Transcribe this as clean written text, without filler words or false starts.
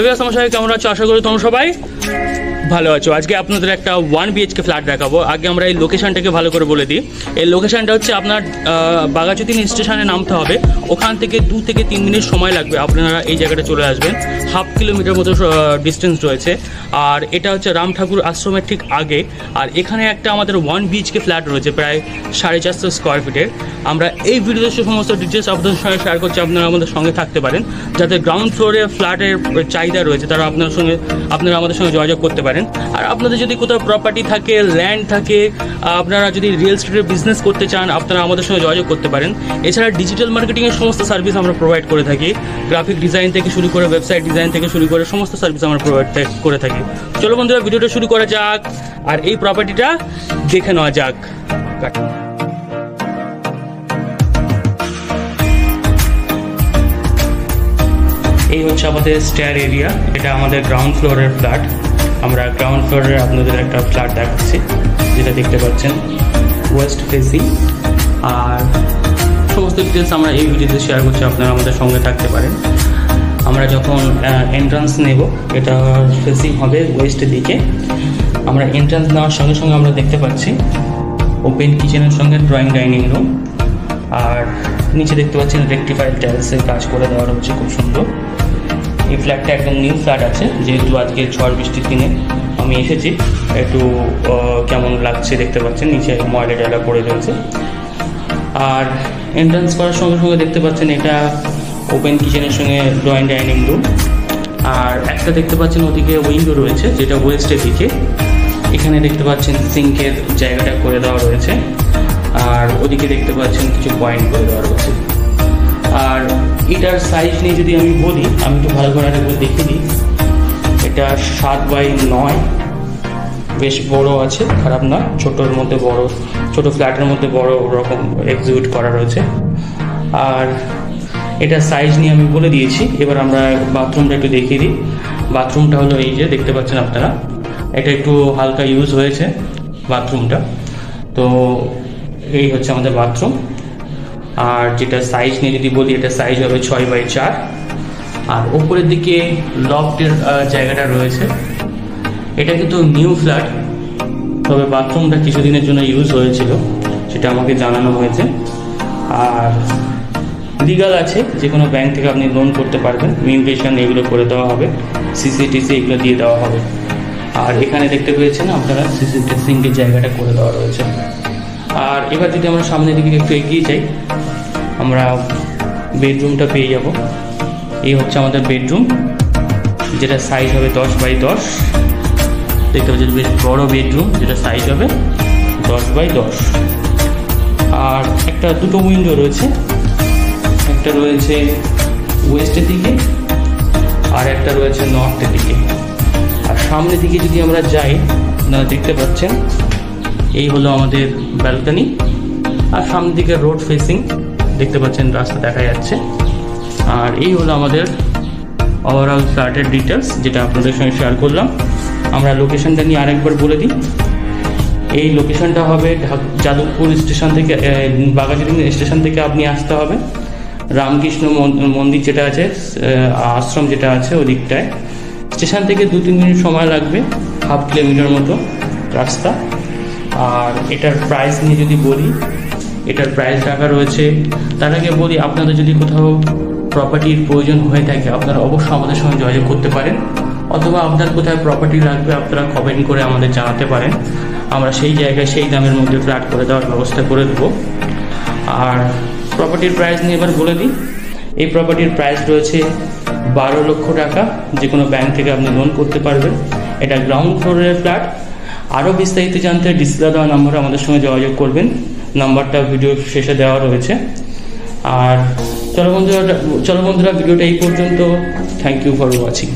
Hello viewers, আমার সবাই কেমন আছো? আশা করি তোমরা সবাই ভালো আছো। আজকে আপনাদের একটা 1 BHK ফ্ল্যাট দেখাবো। আগে আমরা এই লোকেশনটাকে ভালো করে বলে দিই। এই লোকেশনটা হচ্ছে আপনার বাঘাযতীন স্টেশনে নামতে হবে। ওখান থেকে 2 থেকে 3 মিনিট সময় লাগবে, আপনারা এই জায়গাটা চলে আসবেন। 1/2 কিলোমিটার মতো ডিস্টেন্স রয়েছে। আর এটা হচ্ছে রাম ঠাকুর আশ্রমের ঠিক আগে। আর এখানে একটা আমাদের 1 BHK ফ্ল্যাট রয়েছে প্রায় 450 স্কোয়ার ফিটের। আমরা এই ভিডিওতে সমস্ত ডিটেলস আপনাদের সঙ্গে শেয়ার করছি, আপনারা আমাদের সঙ্গে থাকতে পারেন। যাদের গ্রাউন্ড ফ্লোরে ফ্ল্যাটের চাহিদা রয়েছে তারা আপনারা আমাদের সঙ্গে যোগাযোগ করতে পারেন। আর আপনাদের যদি কোথাও প্রপার্টি থাকে, ল্যান্ড থাকে, আপনারা যদি রিয়েল এস্টেটের বিজনেস করতে চান, আপনারা আমাদের সঙ্গে যোগাযোগ করতে পারেন। এছাড়া ডিজিটাল মার্কেটিংয়ের সমস্ত সার্ভিস আমরা প্রোভাইড করে থাকি। গ্রাফিক ডিজাইন থেকে শুরু করে ওয়েবসাইট ডিজাইন থেকে শুরু করে সমস্ত সার্ভিস আমরা প্রোভাইড করে থাকি। চলো বন্ধুরা, ভিডিওটা শুরু করা যাক আর এই প্রপার্টিটা দেখে নেওয়া যাক। এই হচ্ছে আমাদের স্টেয়ার এরিয়া। এটা আমাদের গ্রাউন্ড ফ্লোরের ফ্ল্যাট। আমরা গ্রাউন্ড ফ্লোরে আপনাদের একটা ফ্ল্যাট দেখাচ্ছি, যেটা দেখতে পাচ্ছেন ওয়েস্ট ফেসিং। আর সমস্ত ডিটেলস আমরা এই ভিডিওতে শেয়ার করছি, আপনারা আমাদের সঙ্গে থাকতে পারেন। আমরা যখন এন্ট্রান্স নেব, এটা ফেসিং হবে ওয়েস্টের দিকে। আমরা এন্ট্রান্স নেওয়ার সঙ্গে সঙ্গে আমরা দেখতে পাচ্ছি ওপেন কিচেনের সঙ্গে ড্রয়িং ডাইনিং রুম। আর নিচে দেখতে পাচ্ছেন রেকটিফাইড টাইলসের কাজ করে দেওয়া রয়েছে, খুব সুন্দর। এই ফ্ল্যাটটা একদম নিউ ফ্ল্যাট আছে, যেহেতু আজকে ঝড় বৃষ্টির দিনে আমি এসেছি। একটু কেমন লাগছে দেখতে পাচ্ছেন, নিচে ময়লা টয়লা পড়ে রয়েছে। আর এন্ট্রান্স করার সঙ্গে সঙ্গে দেখতে পাচ্ছেন এটা ওপেন কিচেনের সঙ্গে ড্রয়িং ডাইনিং রুম। আর একটা দেখতে পাচ্ছেন ওদিকে উইন্ডো রয়েছে, যেটা ওয়েস্টের দিকে। এখানে দেখতে পাচ্ছেন সিঙ্কের জায়গাটা করে দেওয়া রয়েছে। আর ওদিকে দেখতে পাচ্ছেন কিছু পয়েন্ট করে দেওয়া রয়েছে। আর এটার সাইজ নিয়ে যদি আমি বলি, আমি একটু ভালো করে একবার দেখে দিই। এটা 7x9, বেশ বড় আছে, খারাপ না। ছোটোর মধ্যে বড়, ছোটো ফ্ল্যাটের মধ্যে বড় রকম এক্সিকিউট করা রয়েছে। আর এটা সাইজ নিয়ে আমি বলে দিয়েছি। এবার আমরা বাথরুমটা একটু দেখিয়ে দিই। বাথরুমটা হলো এই যে দেখতে পাচ্ছেন আপনারা, এটা একটু হালকা ইউজ হয়েছে বাথরুমটা। তো এই হচ্ছে আমাদের বাথরুম। আর যেটা সাইজ নিয়ে যদি বলি, এটা সাইজ হবে 6x4। আর ওপরের দিকে লফটের জায়গাটা রয়েছে। এটা কিন্তু নিউ ফ্ল্যাট, তবে বাথরুমটা কিছুদিনের জন্য ইউজ হয়েছিল, সেটা আমাকে জানানো হয়েছে। আর লিগাল আছে, যে কোনো ব্যাংক থেকে আপনি লোন করতে পারবেন। মিউটেশন এগুলো করে দেওয়া হবে, সিসিটিসি এগুলো দিয়ে দেওয়া হবে। আর এখানে দেখতে পেয়েছেন আপনারা সিঙ্কের জায়গাটা করে দেওয়া রয়েছে। আর এবার যদি আমরা সামনের দিকে একটু এগিয়ে যাই, আমরা বেডরুমটা পেয়ে যাব। এই হচ্ছে আমাদের বেডরুম, যেটা সাইজ হবে 10x10। দেখতে পাচ্ছেন বেশ বড় বেডরুম, যেটা সাইজ হবে 10x10। আর দুটো উইন্ডো রয়েছে, একটা রয়েছে ওয়েস্টের দিকে আর একটা রয়েছে নর্থের দিকে। আর সামনের দিকে যদি আমরা যাই, আপনারা দেখতে পাচ্ছেন এই হলো আমাদের ব্যালকনি। আর সামনের দিকে রোড ফেসিং, দেখতে পাচ্ছেন রাস্তা দেখা যাচ্ছে। আর এই হলো আমাদের ওভারঅল ফ্ল্যাটের ডিটেলস, যেটা আপনাদের সঙ্গে শেয়ার করলাম। আমরা লোকেশনটা নিয়ে আরেকবার বলে দিই। এই লোকেশনটা হবে যাদবপুর স্টেশন থেকে, বাঘাযতীন স্টেশন থেকে আপনি আসতে হবে। রামকৃষ্ণ মন্দির যেটা আছে, আশ্রম যেটা আছে ওদিকটায়, স্টেশন থেকে 2-3 মিনিট সময় লাগবে, 1/2 কিলোমিটার মতো রাস্তা। আর এটার প্রাইস নিয়ে যদি বলি, এটার প্রাইস টাকা রয়েছে। তার আগে বলি, আপনাদের যদি কোথাও প্রপার্টির প্রয়োজন হয়ে থাকে, আপনারা অবশ্যই আমাদের সঙ্গে যোগাযোগ করতে পারেন। অথবা আপনার কোথায় প্রপার্টি লাগবে, আপনারা কমেন্ট করে আমাদের জানাতে পারেন। আমরা সেই জায়গায় সেই দামের মধ্যে ফ্ল্যাট করে দেওয়ার ব্যবস্থা করে দেবো। আর প্রপার্টির প্রাইস নিয়ে এবার বলে দিই। এই প্রপার্টির প্রাইস রয়েছে 12 লক্ষ টাকা। যে কোনো ব্যাংক থেকে আপনি লোন করতে পারবেন। এটা গ্রাউন্ড ফ্লোরের ফ্ল্যাট। আরও বিস্তারিত জানতে ডিসপ্লে দেওয়া নাম্বারে আমাদের সঙ্গে যোগাযোগ করবেন। নাম্বারটা ভিডিও শেষে দেওয়া রয়েছে। আর চলো বন্ধুরা, ভিডিওটা এই পর্যন্ত। Thank you for watching.